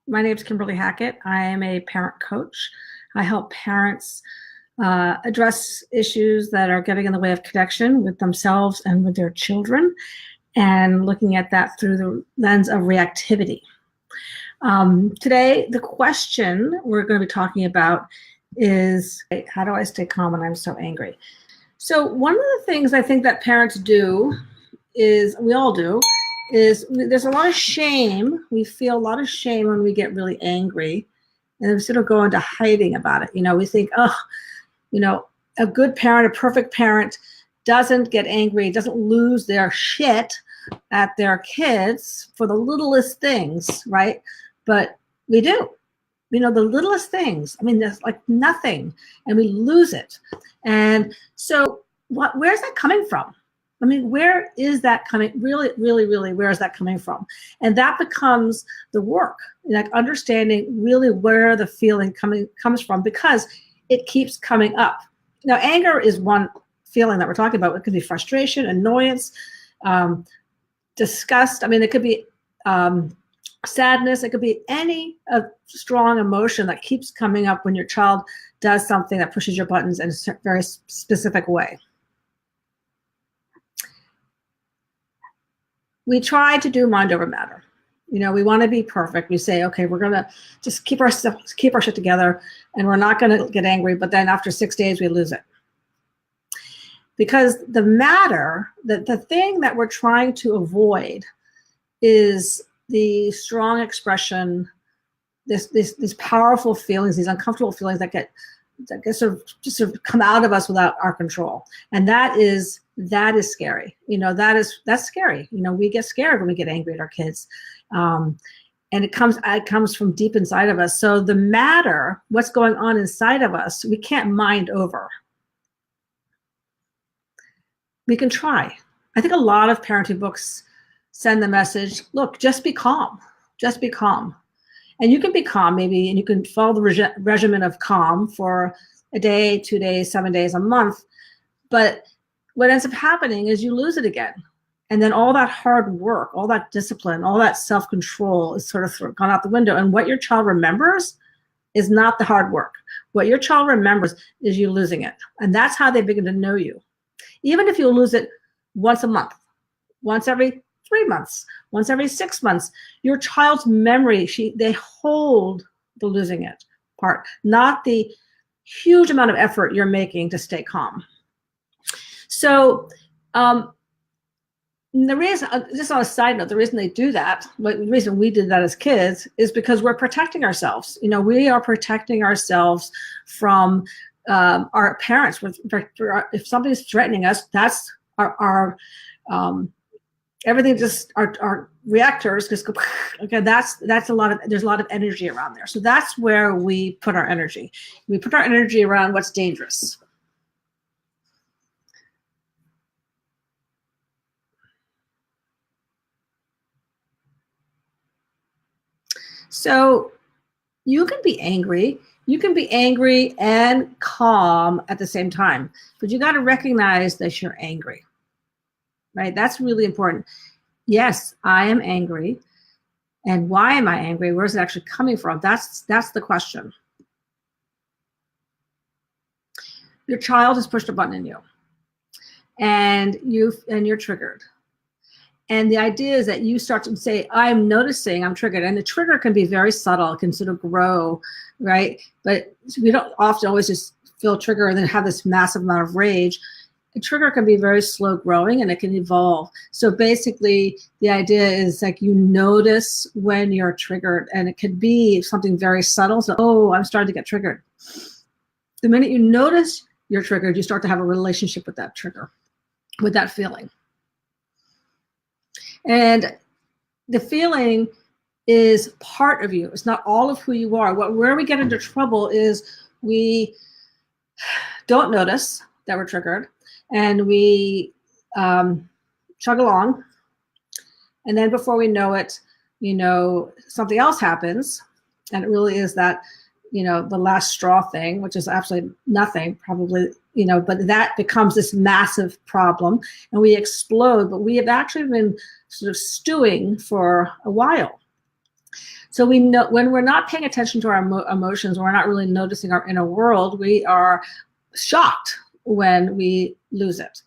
My name is Kimberly Hackett. I am a parent coach. I help parents address issues that are getting in the way of connection with themselves and with their children, and looking at that through the lens of reactivity. Today, the question we're going to be talking about is, how do I stay calm when I'm so angry? So one of the things I think that parents do is, we all do, is there's a lot of shame. We feel a lot of shame when we get really angry, and instead of going to hiding about it, we think, oh, a good parent, a perfect parent doesn't get angry, doesn't lose their shit at their kids for the littlest things, right? But we do. The littlest things. I mean, there's like nothing, and we lose it. And so where's that coming from? I mean, where is that coming? Really, where is that coming from? And that becomes the work, like understanding really where the feeling comes from, because it keeps coming up. Now, anger is one feeling that we're talking about. It could be frustration, annoyance, disgust. I mean, it could be sadness. It could be any strong emotion that keeps coming up when your child does something that pushes your buttons in a very specific way. We try to do mind over matter. We want to be perfect. We say, okay, we're going to just keep our shit together, and we're not going to get angry. But then after 6 days, we lose it. Because the matter, the thing that we're trying to avoid is the strong expression, these powerful feelings, these uncomfortable feelings that get sort of come out of us without our control. And that is scary. That's scary. We get scared when we get angry at our kids. And it comes from deep inside of us. So the matter, what's going on inside of us, we can't mind over. We can try. I think a lot of parenting books send the message, look, just be calm. Just be calm. And you can be calm maybe, and you can follow the regimen of calm for a day, 2 days, 7 days, a month. But what ends up happening is you lose it again. And then all that hard work, all that discipline, all that self-control is sort of gone out the window. And what your child remembers is not the hard work. What your child remembers is you losing it. And that's how they begin to know you. Even if you lose it once a month, once every 3 months, once every 6 months, your child's memory, they hold the losing it part, not the huge amount of effort you're making to stay calm. So the reason, just on a side note, the reason they do that, the reason we did that as kids, is because we're protecting ourselves. We are protecting ourselves from our parents. If somebody's threatening us, that's our everything, just our reactors just go, okay, there's a lot of energy around there. So that's where we put our energy. We put our energy around what's dangerous. So you can be angry. You can be angry and calm at the same time, but you got to recognize that you're angry. Right? That's really important. Yes, I am angry. And why am I angry? Where's it actually coming from? That's the question. Your child has pushed a button in you, and you're triggered. And the idea is that you start to say, I'm noticing I'm triggered. And the trigger can be very subtle. It can sort of grow, right? But we don't often always just feel trigger and then have this massive amount of rage. A trigger can be very slow growing, and it can evolve. So basically, the idea is like you notice when you're triggered, and it could be something very subtle. So, oh, I'm starting to get triggered. The minute you notice you're triggered, you start to have a relationship with that trigger, with that feeling. And the feeling is part of you. It's not all of who you are. Where we get into trouble is we don't notice that we're triggered, and we chug along. And then before we know it, something else happens. And it really is that, the last straw thing, which is absolutely nothing, probably, but that becomes this massive problem, and we explode. But we have actually been sort of stewing for a while. So we know when we're not paying attention to our emotions, we're not really noticing our inner world, we are shocked when we lose it.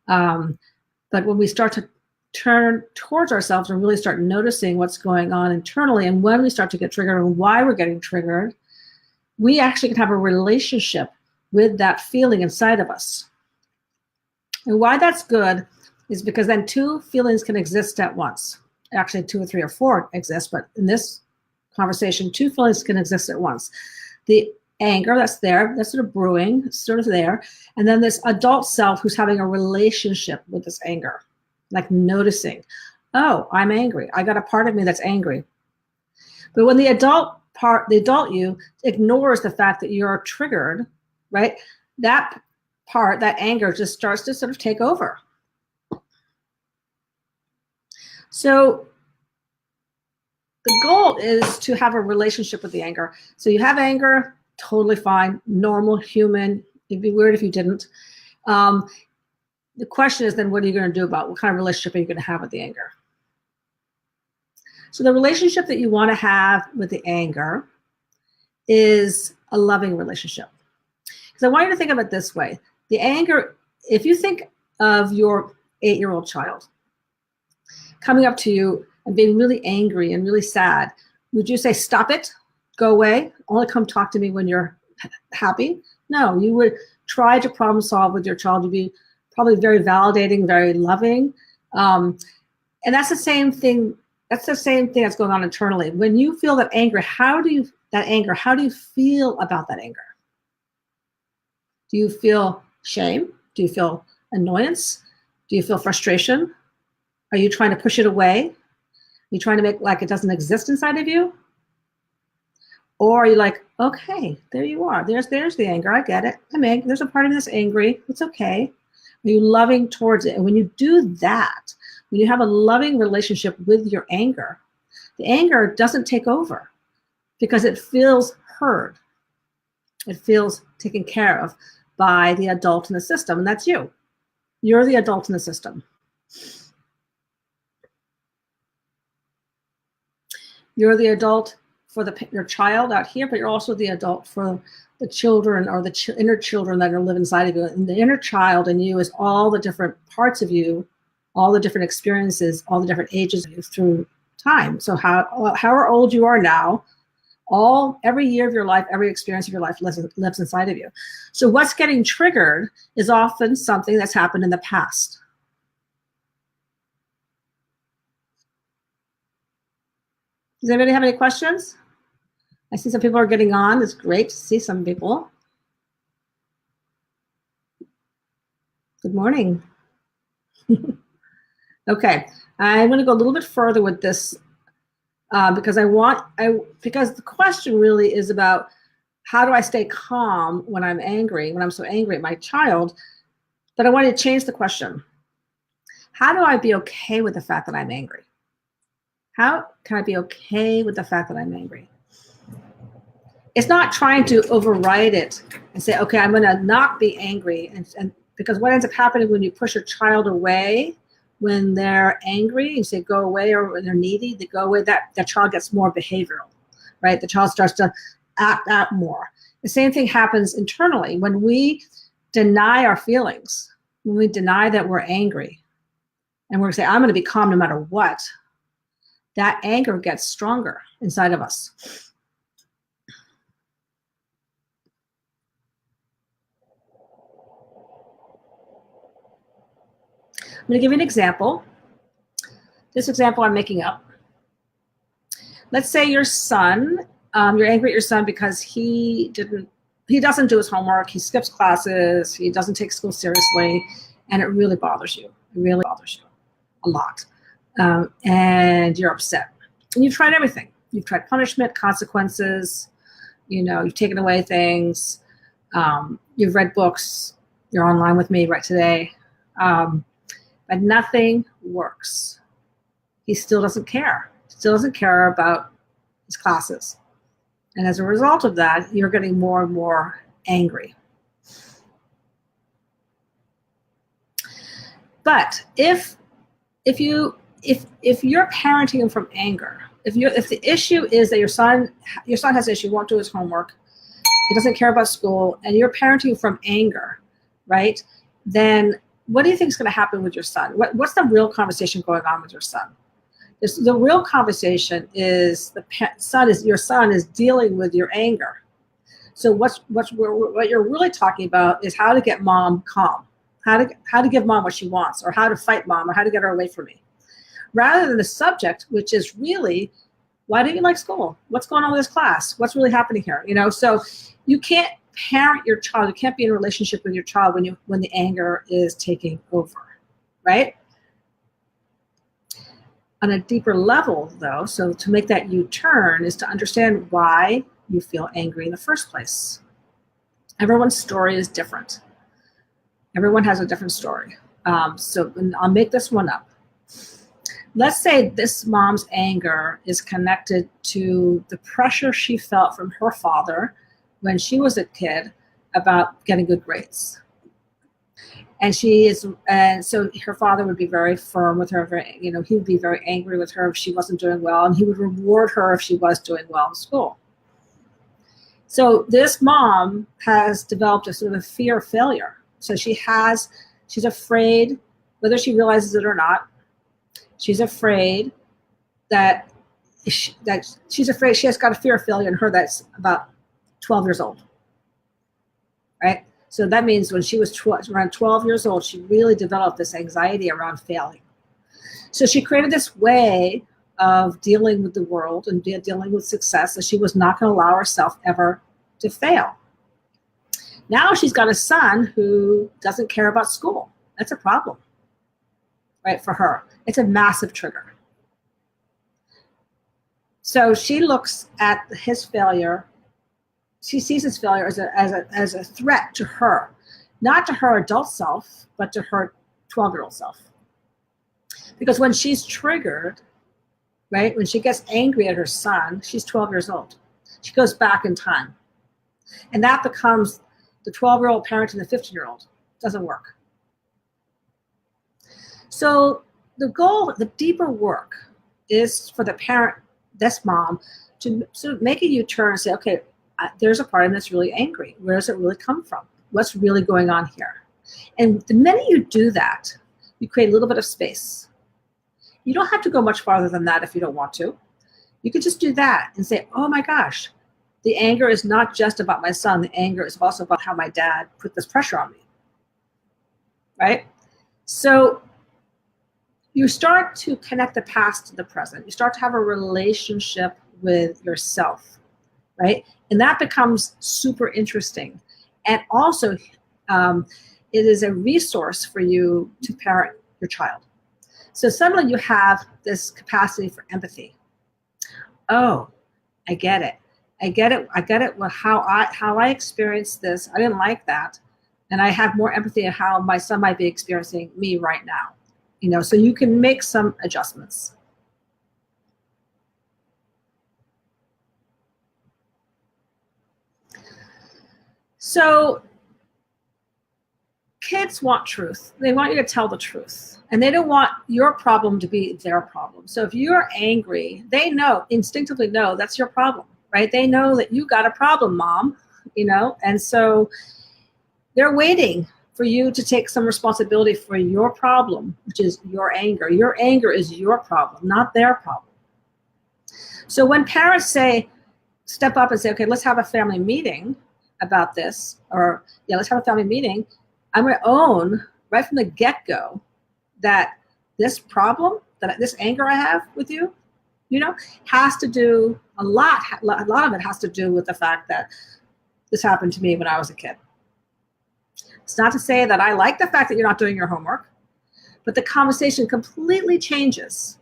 But when we start to turn towards ourselves and really start noticing what's going on internally, and when we start to get triggered and why we're getting triggered, we actually can have a relationship with that feeling inside of us. And why that's good is because then two feelings can exist at once. Actually, two or three or four exist, but in this conversation, two feelings can exist at once. The anger that's there, that's sort of brewing, sort of there, and then this adult self who's having a relationship with this anger, like noticing, oh, I'm angry. I got a part of me that's angry. But when the adult you ignores the fact that you're triggered, right? That part, that anger just starts to sort of take over. So the goal is to have a relationship with the anger. So you have anger, totally fine, normal, human. It'd be weird if you didn't. The question is then, what are you going to do about it? What kind of relationship are you going to have with the anger? So the relationship that you want to have with the anger is a loving relationship. Because I want you to think of it this way. The anger, if you think of your 8-year-old child coming up to you and being really angry and really sad, would you say, stop it, go away, only come talk to me when you're happy? No, you would try to problem solve with your child. You'd be probably very validating, very loving. And that's the same thing. That's the same thing that's going on internally. When you feel that anger, how do you feel about that anger? Do you feel shame? Do you feel annoyance? Do you feel frustration? Are you trying to push it away? Are you trying to make like it doesn't exist inside of you? Or are you like, okay, there you are. There's the anger. I get it. I'm angry. There's a part of me that's angry. It's okay. Are you loving towards it? And when you do that, when you have a loving relationship with your anger, the anger doesn't take over because it feels heard. It feels taken care of by the adult in the system, and that's you. You're the adult in the system. You're the adult for your child out here, but you're also the adult for the children or the inner children that are live inside of you. And the inner child in you is all the different parts of you, all the different experiences, all the different ages of you through time. So however old you are now, every year of your life, every experience of your life lives inside of you. So what's getting triggered is often something that's happened in the past. Does anybody have any questions? I see some people are getting on. It's great to see some people. Good morning. Okay, I want to go a little bit further with this because because the question really is about how do I stay calm when I'm angry, when I'm so angry at my child, but I want to change the question. How do I be okay with the fact that I'm angry? How can I be okay with the fact that I'm angry? It's not trying to override it and say, okay, I'm going to not be angry. And because what ends up happening when you push your child away, when they're angry, you say go away, or when they're needy, they go away, that child gets more behavioral, right? The child starts to act out more. The same thing happens internally. When we deny our feelings, when we deny that we're angry, and we're going to say, I'm going to be calm no matter what, that anger gets stronger inside of us. I'm going to give you an example. This example I'm making up. Let's say your son, you're angry at your son because he doesn't do his homework, he skips classes, he doesn't take school seriously, and it really bothers you. It really bothers you a lot. And you're upset. And you've tried everything. You've tried punishment, consequences, you've taken away things, you've read books, you're online with me right today, but nothing works. He still doesn't care. Still doesn't care about his classes. And as a result of that, you're getting more and more angry. But if you're parenting him from anger, if the issue is that your son has an issue, won't do his homework, he doesn't care about school, and you're parenting from anger, right? Then what do you think is going to happen with your son? What's the real conversation going on with your son? The real conversation is your son is dealing with your anger. So what you're really talking about is how to get mom calm, how to give mom what she wants, or how to fight mom, or how to get her away from me, rather than the subject, which is really, why don't you like school? What's going on with this class? What's really happening here? So you can't parent your child. You can't be in a relationship with your child when the anger is taking over, right? On a deeper level, though, so to make that U-turn is to understand why you feel angry in the first place. Everyone's story is different. Everyone has a different story. So I'll make this one up. Let's say this mom's anger is connected to the pressure she felt from her father when she was a kid about getting good grades. And so her father would be very firm with her. He would be very angry with her if she wasn't doing well, and he would reward her if she was doing well in school. So this mom has developed a sort of fear of failure. So she's afraid, whether she realizes it or not, she's afraid that she's afraid she has got a fear of failure in her that's about 12 years old, right? So that means when she was around 12 years old, she really developed this anxiety around failing. So she created this way of dealing with the world and dealing with success that she was not going to allow herself ever to fail. Now she's got a son who doesn't care about school. That's a problem, right, for her. It's a massive trigger. So she looks at his failure. She sees his failure as a threat to her, not to her adult self, but to her 12-year-old self. Because when she's triggered, right, when she gets angry at her son, she's 12 years old. She goes back in time. And that becomes the 12-year-old parent and the 15-year-old. Doesn't work. So the goal, the deeper work, is for the parent, this mom, to sort of make a U-turn and say, okay, there's a part of me that's really angry. Where does it really come from? What's really going on here? And the minute you do that, you create a little bit of space. You don't have to go much farther than that if you don't want to. You could just do that and say, oh my gosh, the anger is not just about my son. The anger is also about how my dad put this pressure on me, right? So you start to connect the past to the present. You start to have a relationship with yourself, right? And that becomes super interesting. And also, it is a resource for you to parent your child. So suddenly you have this capacity for empathy. Oh, I get it. I get it. Well, how I experienced this, I didn't like that. And I have more empathy of how my son might be experiencing me right now. So you can make some adjustments. So kids want truth. They want you to tell the truth. And they don't want your problem to be their problem. So if you're angry, they instinctively know that's your problem, right? They know that you got a problem, mom, and so they're waiting for you to take some responsibility for your problem, which is your anger. Your anger is your problem, not their problem. So when parents step up and say, okay, let's have a family meeting about this, or let's have a family meeting, I'm going to own right from the get-go that this problem, that this anger I have with you, has to do a lot of it has to do with the fact that this happened to me when I was a kid. It's not to say that I like the fact that you're not doing your homework, but the conversation completely changes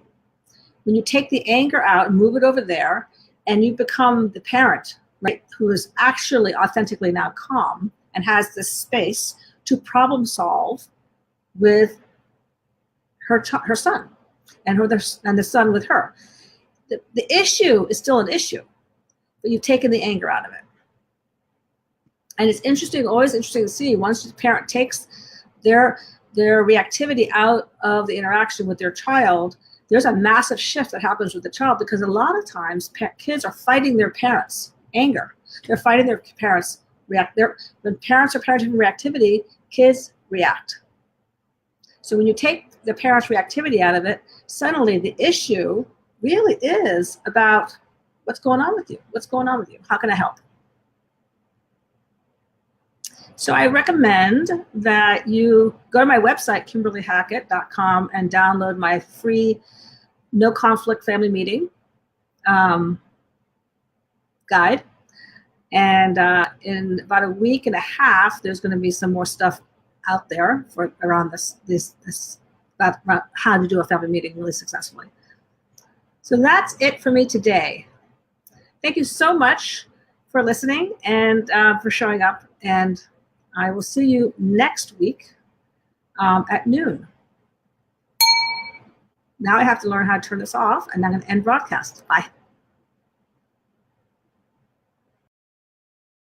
when you take the anger out and move it over there, and you become the parent, right, who is actually authentically now calm and has this space to problem solve with her son and the son with her. The issue is still an issue, but you've taken the anger out of it. And it's always interesting to see once the parent takes their reactivity out of the interaction with their child, there's a massive shift that happens with the child, because a lot of times kids are fighting their parents' anger. They're fighting their parents' when parents are parenting reactivity, kids react. So when you take the parents' reactivity out of it, suddenly the issue really is about what's going on with you. What's going on with you? How can I help? So I recommend that you go to my website, KimberlyHackett.com, and download my free No Conflict Family Meeting guide. And in about a week and a half, there's going to be some more stuff out there for around this about how to do a family meeting really successfully. So that's it for me today. Thank you so much for listening and for showing up. And I will see you next week at noon. Now I have to learn how to turn this off, and I'm going to end broadcast. Bye.